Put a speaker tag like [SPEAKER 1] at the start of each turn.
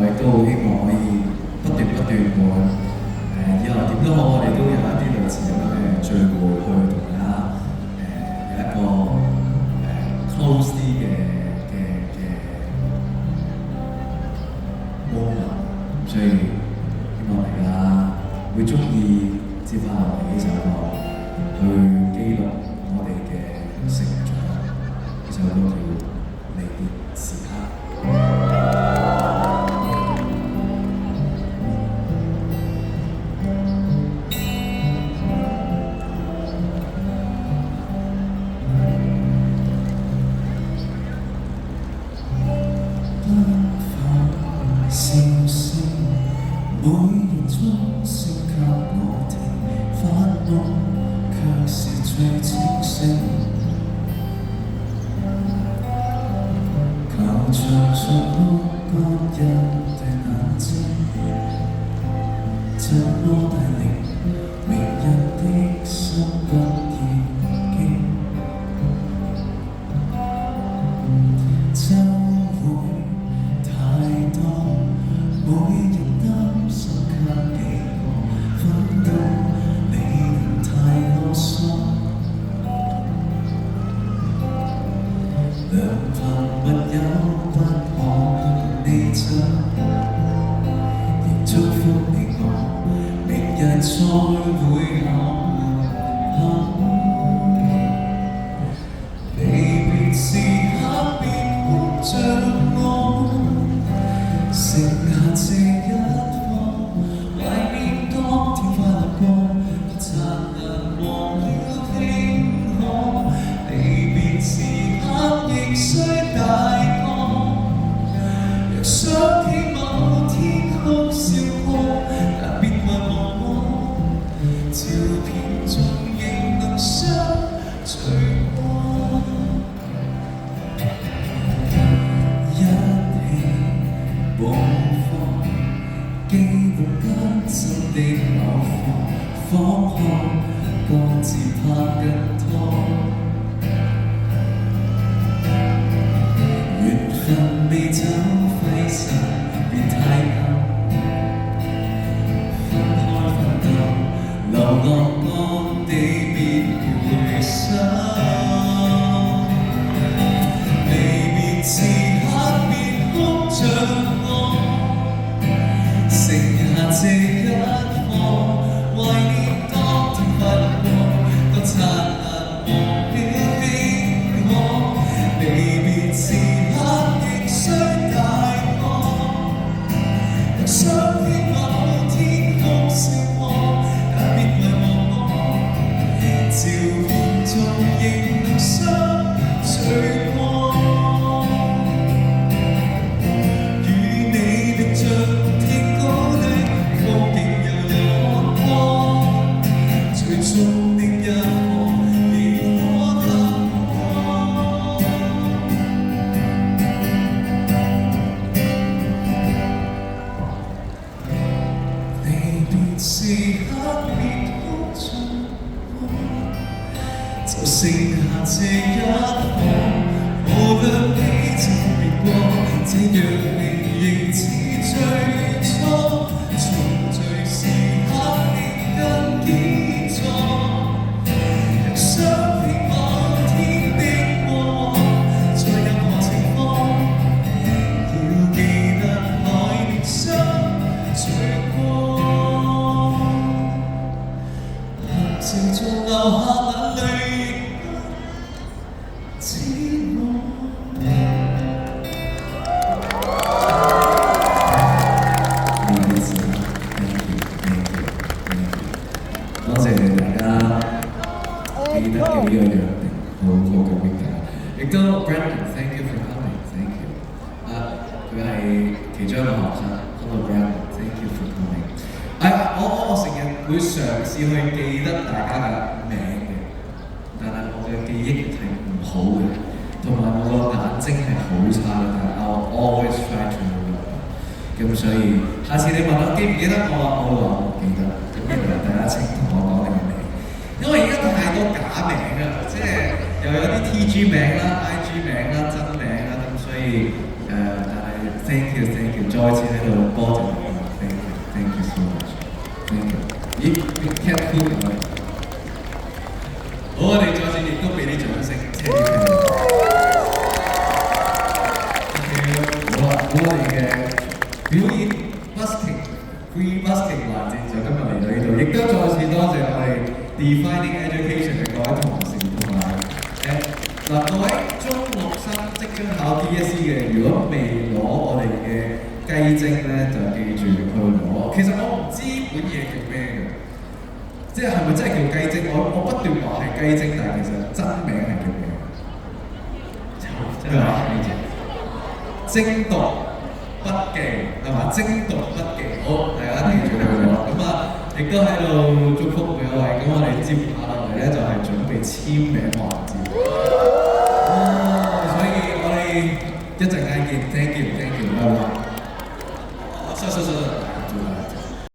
[SPEAKER 1] 亦都好希望可以不斷無論以後點都好，我哋都有一啲類似咁樣嘅聚會去同大家有一個close 啲嘅 moment， 所以希望大家會鍾意接下來呢首歌，去記錄我哋嘅成長。呢首歌叫離別時刻。每年鐘聲給我聽，發夢卻是最清醒。求像着碌乾一對眼睛，怎麼帶領明日的心不已經？週會太多，每日擔心給幾個分到你能太囉嗦，良朋密友不可同你走，亦祝福你我明日再會合。離別時刻別哭着我，剩下這一課，懷念當天快樂過，亦殘能忘了聽可。離別時刻亦需大個，若想起某天哭笑過，但別遺忘我，照片中仍能相隨過。一起播放記錄單身的某課，放學各自拍緊拖，緣分未走揮散別太近，分開奮鬥流浪各地別回首。離別時刻別哭着我，剩下這一課，懷念當天快樂過，都殘難忘了的我。離別時刻亦需大個，若想起某天哭笑過，但別遺忘我，照片中仍能相隨過。與你歷着天高的風景悠悠看過，最終的一課亦可踏過。離別時刻別哭着我，就剩下這一課，無論你曾別過，這樣你仍似最初，重聚時刻亦跟結束。若想起某天的過往，在任何情況，要記得來年相隨過。合照中留下眼淚，只我。多謝大家記得嘅呢個約定，好感激㗎。亦都 Brandon，thank you for coming，thank you。佢係其中一個學生 ，Hello Brandon，thank you for coming。我成日會嘗試去記得大家嘅名嘅，但係我嘅記憶力係唔好嘅，同埋我個眼睛係好差嘅，但係I'll always try to remember。咁所以下次你問我記唔記得我話，我會話我記得。咁然後大家請同我講你嘅名，因為而家太多假名啊，即係又有啲 TG 名啦、IG 名啦、真名啦，咁所以但係，thank you，thank you，再次喺度多謝大家，thank you，thank you so much，thank you。咦，Cat Food 咁樣，好，我哋再次亦都俾啲掌聲，謝謝。好啦，咁我哋嘅表演 busking free busking 環節就今日嚟到呢度，亦都再次多謝我哋 Defining Education 嘅各位同事同埋各位中六生即將考 DSE 嘅，如果未攞我哋嘅雞精咧，就記住去攞。其實我唔知本嘢叫咩嘅，即係咪真係叫雞精？我不斷話係雞精，但係其實真名係叫咩？真係雞精。精讀筆記係嘛？精讀筆記，好，大家記住佢咗。咁啊，亦都喺度祝福每一位。咁我哋接下落嚟咧就係準備簽名環節。所以我哋一陣間見 ，thank you，thank you，拜拜。收。